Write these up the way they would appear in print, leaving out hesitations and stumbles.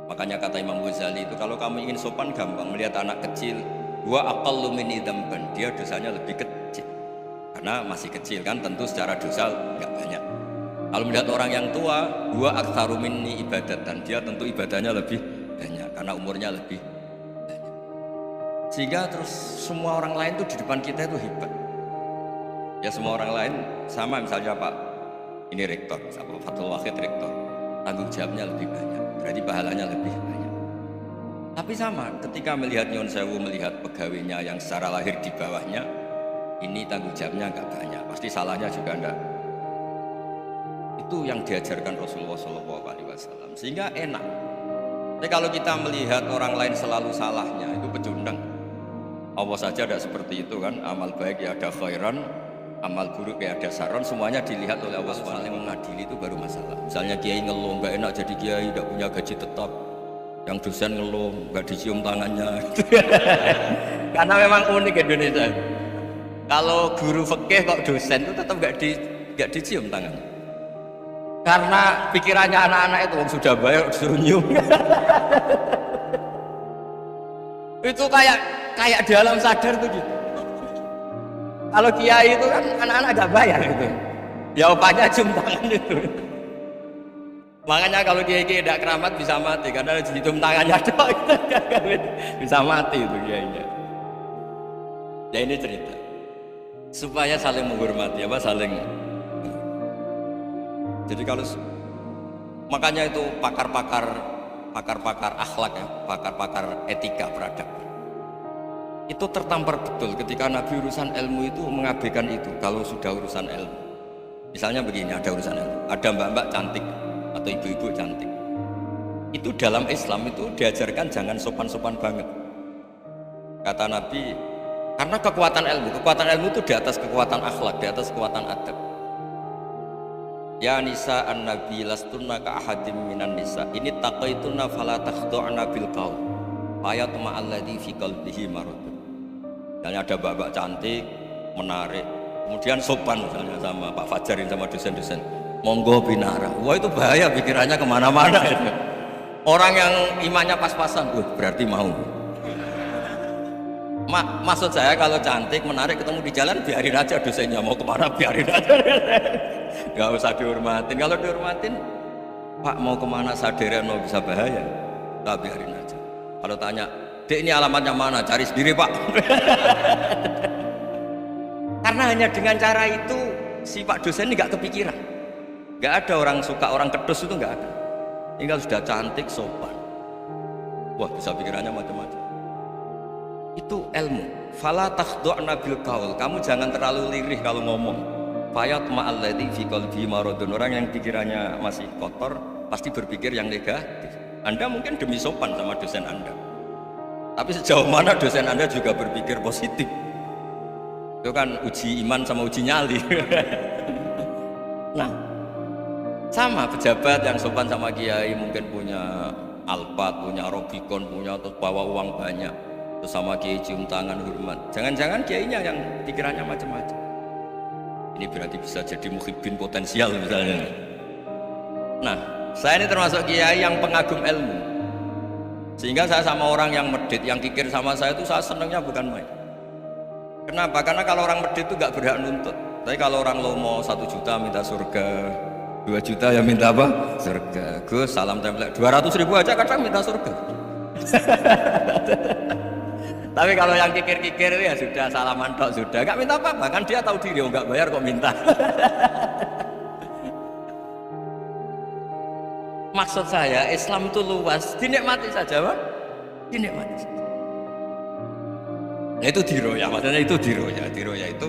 Makanya kata Imam Ghazali itu kalau kamu ingin sopan gampang, melihat anak kecil, wa aqallu min dzamban, dia dosanya lebih kecil karena masih kecil kan, tentu secara dosa nggak banyak. Kalau melihat orang yang tua, wa aktsaru minni ibadatan, dia tentu ibadahnya lebih banyak karena umurnya lebih banyak. Sehingga terus semua orang lain tuh di depan kita itu hebat. Ya semua orang lain sama, misalnya Pak ini rektor, Pak Fathul Wahid rektor, tanggung jawabnya lebih banyak, berarti pahalanya lebih banyak. Tapi sama, ketika melihat Nyon Sewu, melihat pegawainya yang secara lahir di bawahnya, ini tanggung jawabnya nggak banyak, pasti salahnya juga enggak. Itu yang diajarkan Rasulullah SAW, sehingga enak. Tapi kalau kita melihat orang lain selalu salahnya, itu pecundang. Allah saja tidak seperti itu kan, amal baik ya ada khairan, amal buruk ya ada saron, semuanya dilihat oleh Allah SWT. Mengadili itu baru masalah. Misalnya kiai ngeluh, nggak enak jadi kiai, nggak punya gaji tetap. Yang dosen ngeluh, nggak dicium tangannya. Karena memang unik Indonesia. Kalau guru fikih kok dosen itu tetap nggak dicium tangannya. Karena pikirannya anak-anak itu sudah bayar disuruh nyium. Itu kayak di alam sadar tuh gitu. Kalau kiai itu kan anak-anak gak bayar gitu. Ya opanya cium tangan itu. Makanya kalau kiai-kiai tidak keramat bisa mati karena cium tangannya doang bisa mati itu kiainya. Ya ini cerita supaya saling menghormati, saling. Jadi kalau makanya itu pakar-pakar akhlak ya, pakar-pakar etika peradaban. Itu tertampar betul ketika Nabi urusan ilmu itu mengabaikan itu. Kalau sudah urusan ilmu, misalnya begini, ada urusan ilmu, ada mbak-mbak cantik atau ibu-ibu cantik, itu dalam Islam itu diajarkan jangan sopan-sopan banget. Kata Nabi, karena kekuatan ilmu itu di atas kekuatan akhlak, di atas kekuatan adab. Ya nisa an-nabi lastunna ka ahadim minan nisa, ini taqaituna fala takhdu'na bil qaul fayatma alladhi fi qalbihi marad. Misalnya ada mbak-mbak cantik, menarik, kemudian sopan misalnya sama Pak Fajar sama dosen-dosen, monggo binara. Wah itu bahaya, pikirannya kemana-mana itu. Orang yang imannya pas-pasan, berarti mau. Maksud saya kalau cantik, menarik, ketemu di jalan, biarin aja dosennya, mau kemana biarin aja. Gak usah dihormatin. Kalau dihormatin, Pak mau kemana sadarian mau bisa bahaya, tak biarin aja. Kalau tanya, Dek ini alamatnya mana? Cari sendiri Pak. Karena hanya dengan cara itu si Pak dosen ini gak kepikiran. Gak ada orang suka orang kedus itu, gak ada. Ini kalau sudah cantik, sopan, wah bisa pikirannya macam-macam. Itu ilmu. Fala takhdu'na bil qaul, kamu jangan terlalu lirih kalau ngomong. Fayatma alladzi fi qalbi maradun, orang yang pikirannya masih kotor pasti berpikir yang negatif. Anda mungkin demi sopan sama dosen Anda, tapi sejauh mana dosen Anda juga berpikir positif? Itu kan uji iman sama uji nyali. Nah, sama pejabat yang sopan sama kiai mungkin punya Alphard, punya Robicon, punya terus bawa uang banyak, terus sama kiai cium tangan hormat. Jangan-jangan kiainya yang pikirannya macam-macam. Ini berarti bisa jadi muhibbin potensial misalnya. Nah, saya ini termasuk kiai yang pengagum ilmu, sehingga saya sama orang yang medit, yang kikir sama saya itu saya senangnya bukan main. Kenapa? Karena kalau orang medit itu gak berhak nuntut. Tapi kalau orang lomo 1 juta minta surga, 2 juta ya minta apa? Surga. Gus salam template 200.000 aja kadang minta surga. Tapi kalau yang kikir-kikir ya sudah salaman tok sudah, gak minta apa-apa, kan dia tahu diri, oh gak bayar kok minta. Maksud saya Islam itu luas, dinikmati saja Pak, dinikmati saja. Nah itu diroya, maksudnya itu diroya. Diroya itu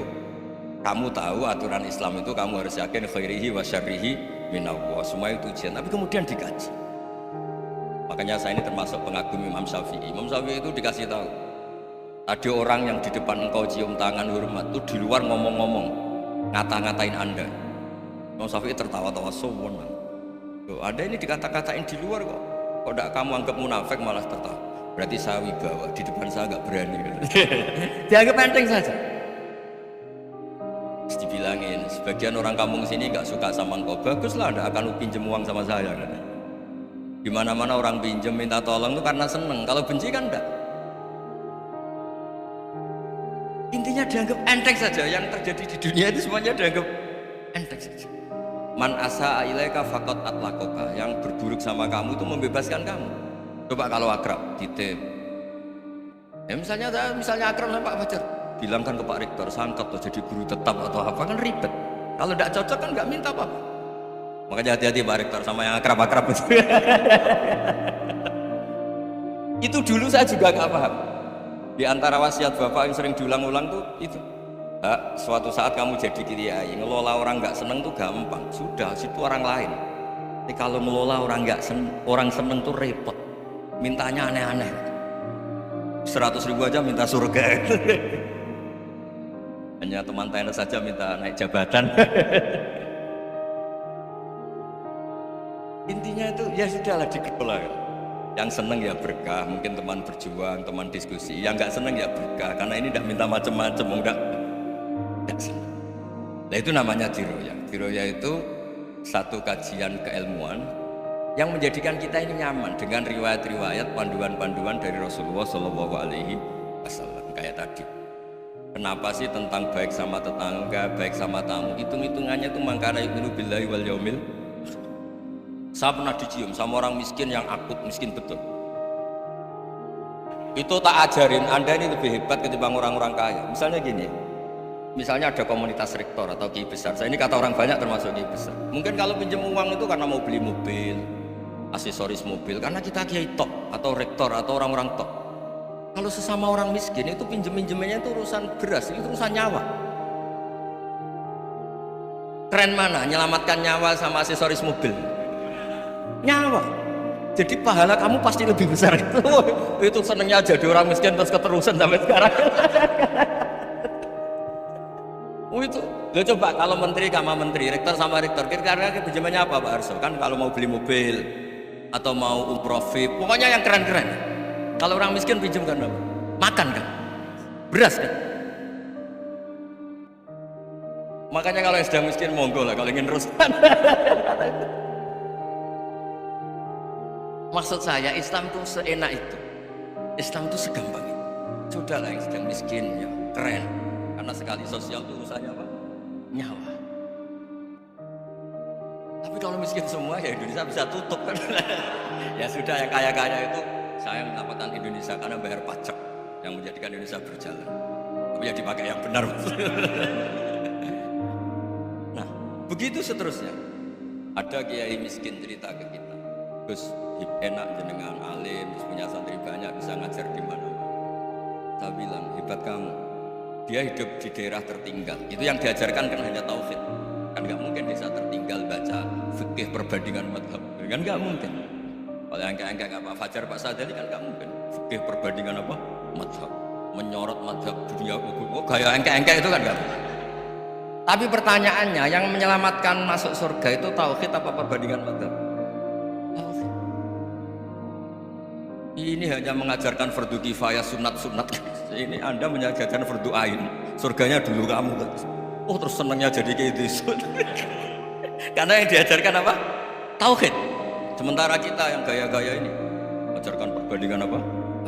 kamu tahu aturan Islam itu kamu harus yakin khairihi wa syarrihi minallah, semua itu ujian, tapi kemudian dikaji. Makanya saya ini termasuk pengagum Imam Syafi'i. Imam Syafi'i itu dikasih tahu, ada orang yang di depan engkau cium tangan hormat, itu di luar ngomong-ngomong, ngata-ngatain Anda. Imam Syafi'i tertawa-tawa, sowan. Anda ini dikata-katain di luar kok tidak kamu anggap munafik malah tertawa. Berarti saya wibawa, di depan saya nggak berani. Dianggap enteng saja. Terus dibilangin, sebagian orang kampung sini nggak suka sama engkau, baguslah, anda akan pinjem uang sama saya. Di mana-mana orang pinjam minta tolong itu karena seneng. Kalau benci kan enggak. Intinya dianggap enteng saja. Yang terjadi di dunia itu semuanya dianggap enteng saja. Man asa ilaika faqad atlaqaka. Yang berburuk sama kamu itu membebaskan kamu. Coba kalau akrab titip. Ya misalnya akrab sama Pak Fajar, bilangkan ke Pak Rektor sangkap atau jadi guru tetap atau apa, kan ribet. Kalau tidak cocok kan nggak minta apa-apa. Makanya hati-hati Pak Rektor sama yang akrab-akrab itu. Itu dulu saya juga nggak paham. Di antara wasiat Bapak yang sering diulang-ulang tuh itu. Suatu saat kamu jadi kiai, ngelola orang nggak seneng tuh gampang. Sudah, situ orang lain. Tapi kalau ngelola orang nggak orang seneng tuh repot. Mintanya aneh-aneh. 100.000 aja minta surga. Hanya teman tenis saja minta naik jabatan. Intinya itu ya sudahlah dikelola. Yang seneng ya berkah, mungkin teman berjuang, teman diskusi. Yang nggak seneng ya berkah, karena ini tidak minta macam-macam, enggak seneng. Nah itu namanya diroya. Diroya itu satu kajian keilmuan yang menjadikan kita ini nyaman dengan riwayat-riwayat, panduan-panduan dari Rasulullah Shallallahu Alaihi Wasallam. Kayak tadi, kenapa sih tentang baik sama tetangga, baik sama tamu, hitung-hitungannya itu mangkana yu'minu billahi wal yaumil. Saya pernah dicium sama orang miskin yang akut miskin betul. Itu tak ajarin, Anda ini lebih hebat ketimbang orang-orang kaya. Misalnya gini, misalnya ada komunitas rektor atau kiai besar. Saya ini kata orang banyak termasuk kiai besar. Mungkin kalau pinjam uang itu karena mau beli mobil, aksesoris mobil, karena kita kiai top atau rektor atau orang-orang top. Kalau sesama orang miskin itu pinjem-pinjemannya itu urusan beras, itu urusan nyawa. Keren mana? Menyelamatkan nyawa sama aksesoris mobil. Nyawa. Jadi pahala kamu pasti lebih besar itu. Itu senengnya jadi orang miskin terus keterusan sampai sekarang. Itu. Loh, coba kalau menteri sama menteri, rektor sama rektor, kira-kira pinjamannya apa Pak Arso? Kan kalau mau beli mobil atau mau umroh VIP, pokoknya yang keren-keren. Kalau orang miskin pinjam kan apa? Makan kan? Beras kan? Makanya kalau yang sedang miskin monggo lah kalau ingin rusak. Maksud saya Islam itu seenak itu, Islam itu segampang itu. Sudahlah yang sedang miskin ya keren, karena sekali sosial itu urusannya apa? Nyawa. Tapi kalau miskin semua ya Indonesia bisa tutup kan. Ya sudah, yang kaya-kaya itu saya mendapatkan Indonesia karena bayar pajak yang menjadikan Indonesia berjalan. Tapi ya dipakai yang benar. Nah begitu seterusnya. Ada kiai miskin cerita ke kita, Gus enak jenengan alim, punya santri banyak, bisa ngajar di mana. Saya bilang hebat kamu. Dia hidup di daerah tertinggal. Itu yang diajarkan kan hanya tauhid. Kan nggak mungkin desa tertinggal baca fikih perbandingan madhab. Kan nggak mungkin. Kalau yang kayak Pak Fajar, Pak Sadali kan nggak mungkin. Fikih perbandingan apa? Madhab. Menyorot madhab dunia hukum. Oh kayak engke itu kan nggak mungkin. Tapi pertanyaannya, yang menyelamatkan masuk surga itu tauhid apa perbandingan madhab? Ini hanya mengajarkan fardu kifayah, sunat-sunat. Ini Anda mengajarkan fardu ain. Surganya dulu kamu. Oh terus senangnya jadi kayak gitu. Karena yang diajarkan apa? Tauhid. Sementara kita yang gaya-gaya ini ajarkan perbandingan apa?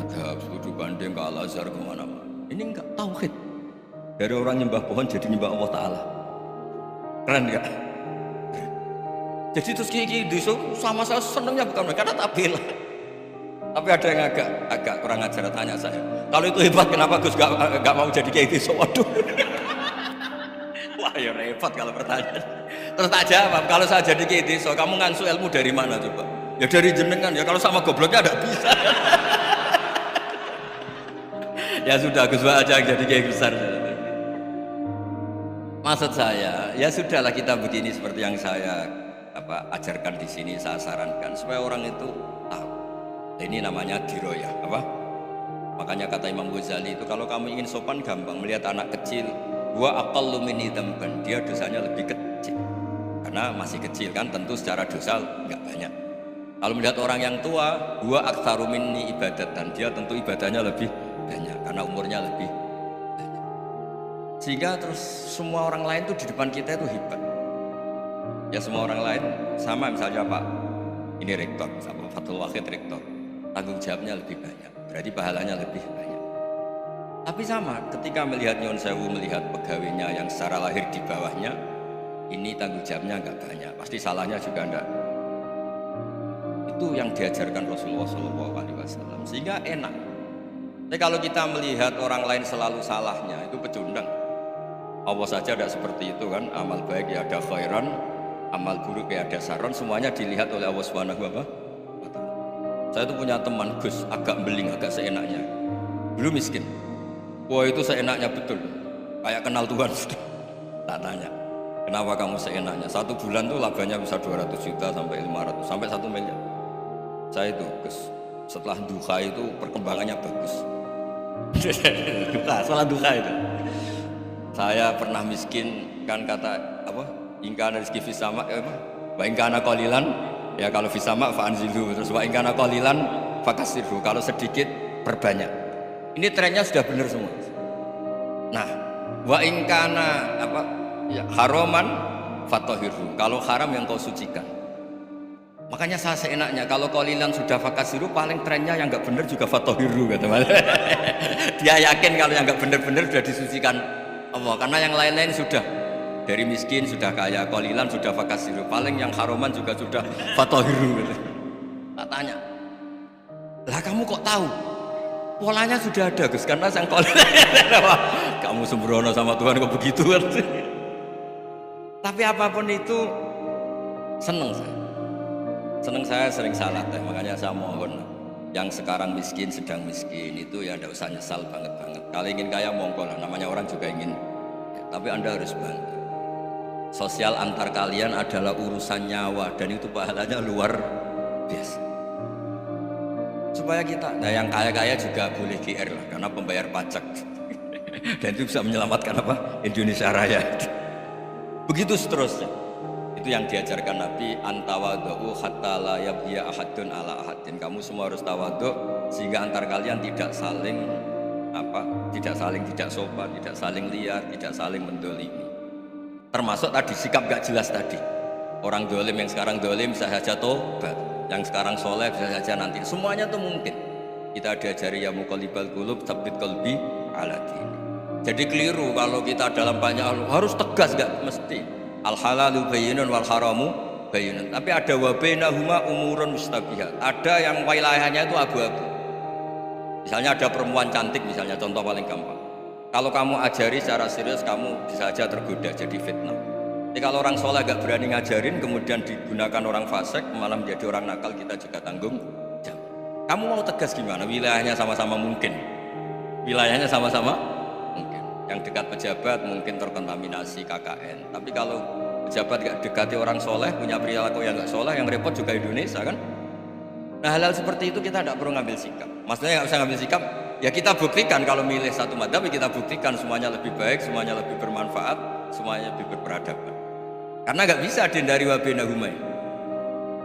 Ada studi banding ke Al-Azhar kemana-mana. Ini enggak tauhid. Dari orang nyembah pohon jadi nyembah Allah Ta'ala. Keren enggak? Jadi terus kayak gitu sama saya senangnya bukan karena tak bela. Tapi ada yang agak kurang ajar, tanya saya, kalau itu hebat kenapa Gus gak mau jadi kayak gitu? Waduh. Wah ya repot kalau pertanyaan. Terus tak jawab, kalau saya jadi kayak gitu, kamu ngansu ilmu dari mana coba? Ya dari jenengan, ya kalau sama gobloknya ada bisa. Ya sudah, Gus aja jadi kayak besar. Maksud saya, ya sudahlah kita begini seperti yang saya ajarkan di sini, saya sarankan supaya orang itu tahu. Ini namanya diroyah, apa? Makanya kata Imam Ghazali itu kalau kamu ingin sopan gampang, melihat anak kecil, wa aqallu minni dzamban, dia dosanya lebih kecil. Karena masih kecil kan, tentu secara dosa enggak banyak. Kalau melihat orang yang tua, wa aktsaru minni ibadatan, dia tentu ibadahnya lebih banyak karena umurnya lebih banyak. Sehingga terus semua orang lain tuh di depan kita itu hebat. Ya semua orang lain sama, misalnya Pak ini rektor, sama Fathul Wahid rektor, tanggung jawabnya lebih banyak, berarti pahalanya lebih banyak. Tapi sama, ketika melihat Nyuwun Sewu, melihat pegawainya yang secara lahir di bawahnya, ini tanggung jawabnya nggak banyak, pasti salahnya juga enggak. Itu yang diajarkan Rasulullah SAW, sehingga enak. Tapi kalau kita melihat orang lain selalu salahnya, itu pecundang. Allah saja tidak seperti itu kan, amal baik ya ada khairan, amal buruk ya ada saron, semuanya dilihat oleh Allah Subhanahu wa Ta'ala. Saya itu punya teman Gus, agak beling, agak seenaknya, dulu miskin. Wah itu seenaknya betul, kayak kenal Tuhan sudah. Tak tanya, kenapa kamu seenaknya? 1 bulan tuh labanya bisa 200 juta sampai 500 sampai 1 miliar. Saya itu Gus, setelah duha itu perkembangannya bagus. Duha, setelah duha itu. Saya pernah miskin kan, kata apa? Ingkana rizki fisama, wa ingkana qalilan, ya kalau fisama fa'anzilhu, terus wa ingkana qalilan fakasirhu, kalau sedikit perbanyak. Ini trennya sudah benar semua. Nah, wa ingkana apa? Ya, haroman fatahirhu, kalau haram yang kau sucikan. Makanya saya seenaknya, kalau qalilan sudah fakasiru, paling trennya yang nggak benar juga fatahirhu, kata Mas. Dia yakin kalau yang nggak benar-benar sudah disucikan Allah, karena yang lain-lain sudah dari miskin sudah kaya, qalilan sudah fakasiru, paling yang haroman juga sudah fatahirhu. Gitu. Tak tanya, lah kamu kok tahu? Polanya sudah ada Gus, karena sang qalilan. Kamu sembrono sama Tuhan kok begitu kan? Tapi apapun itu seneng saya. Seneng saya sering salah teh, makanya saya mohon yang sekarang miskin, sedang miskin itu ya tidak usah nyesal banget-banget. Kalau ingin kaya monggo lah, namanya orang juga ingin ya, tapi Anda harus bantu. Sosial antar kalian adalah urusan nyawa dan itu pahalanya luar biasa. Supaya kita, nah yang kaya-kaya juga boleh GR lah, karena pembayar pajak dan itu bisa menyelamatkan apa? Indonesia Raya. Begitu seterusnya. Itu yang diajarkan Nabi, antawadhu hatta la yabghiya ahadun ala ahadin. Kamu semua harus tawadhu sehingga antar kalian tidak saling tidak sopan, tidak saling liar, tidak saling mendolimi. Termasuk tadi sikap gak jelas tadi. Orang dolim yang sekarang dolim bisa saja tobat, yang sekarang soleh bisa saja nanti. Semuanya tuh mungkin. Kita diajari ya muqallibal qulub tsabbit qalbi ala din. Jadi keliru kalau kita dalam banyak harus tegas, gak mesti. Al halalu bayyinun wal haramu bayyinun. Tapi ada wa bainahuma umurun mustabihat. Ada yang wilayahnya itu abu-abu. Misalnya ada perempuan cantik, misalnya contoh paling gampang. Kalau kamu ajari secara serius, kamu bisa saja tergoda jadi fitnah. Jadi kalau orang soleh gak berani ngajarin, kemudian digunakan orang fasik, malah menjadi orang nakal, kita juga tanggung jawab. Kamu mau tegas gimana? Wilayahnya sama-sama mungkin. Wilayahnya sama-sama mungkin. Yang dekat pejabat mungkin terkontaminasi KKN. Tapi kalau pejabat gak dekati orang soleh, punya perilaku yang gak soleh, yang repot juga Indonesia kan? Nah hal-hal seperti itu kita tidak perlu ngambil sikap. Maksudnya nggak usah ngambil sikap, ya kita buktikan kalau milih satu madhab, kita buktikan semuanya lebih baik, semuanya lebih bermanfaat, semuanya lebih berperadaban. Karena nggak bisa dihindari wa bainahuma.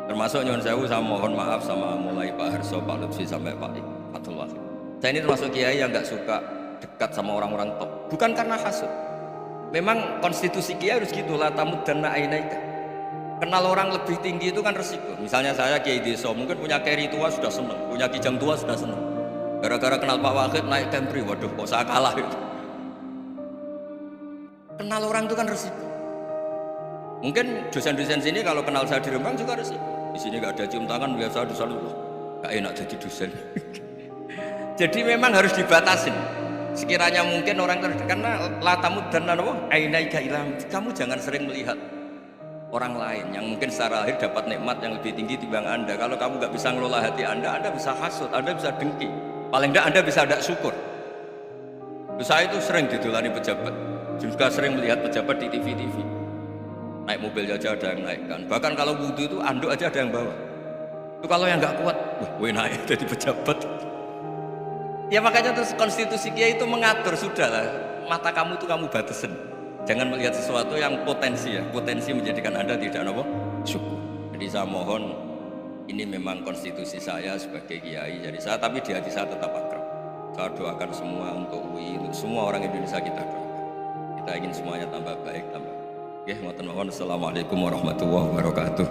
Termasuk Nyuwun Sewu, saya mohon maaf sama mulai Pak Harso, Pak Lutfi sampai Pak Fathul Wahid. Saya ini termasuk kiai yang nggak suka dekat sama orang-orang top. Bukan karena hasud. Memang konstitusi kiai harus gitu, la tamuddanna ainaika. Kenal orang lebih tinggi itu kan resiko. Misalnya saya kiai desa, mungkin punya keri tua sudah seneng, punya kijang tua sudah seneng. Gara-gara kenal Pak Wahid naik Kempri, waduh kok saya kalah itu. Kenal orang itu kan resiko. Mungkin dosen-dosen sini kalau kenal saya di Rembang juga resiko. Di sini gak ada cium tangan, biasa dosen itu gak enak jadi dosen. Jadi memang harus dibatasin. Sekiranya mungkin orang karena latamu dan ainaika ilam, kamu jangan sering melihat orang lain yang mungkin secara lahir dapat nikmat yang lebih tinggi timbang Anda. Kalau kamu nggak bisa ngelola hati Anda bisa hasut, Anda bisa dengki. Paling tidak Anda bisa tidak syukur. Saya itu sering didolani pejabat, juga sering melihat pejabat di TV-TV. Naik mobil aja ada yang naikkan. Bahkan kalau wudhu itu anduk aja ada yang bawa. Itu kalau yang nggak kuat, wah naik jadi pejabat. Ya makanya terus konstitusi kiai itu mengatur, sudahlah mata kamu itu kamu batasin. Jangan melihat sesuatu yang potensi ya, potensi menjadikan Anda tidak apa syukur. Jadi saya mohon, ini memang konstitusi saya sebagai kiai, jadi saya, tapi di hati saya tetap akrab. Saya doakan semua untuk UI, untuk semua orang Indonesia kita doakan. Kita ingin semuanya tambah baik, tambah. Oke, mohon maaf. Assalamualaikum warahmatullahi wabarakatuh.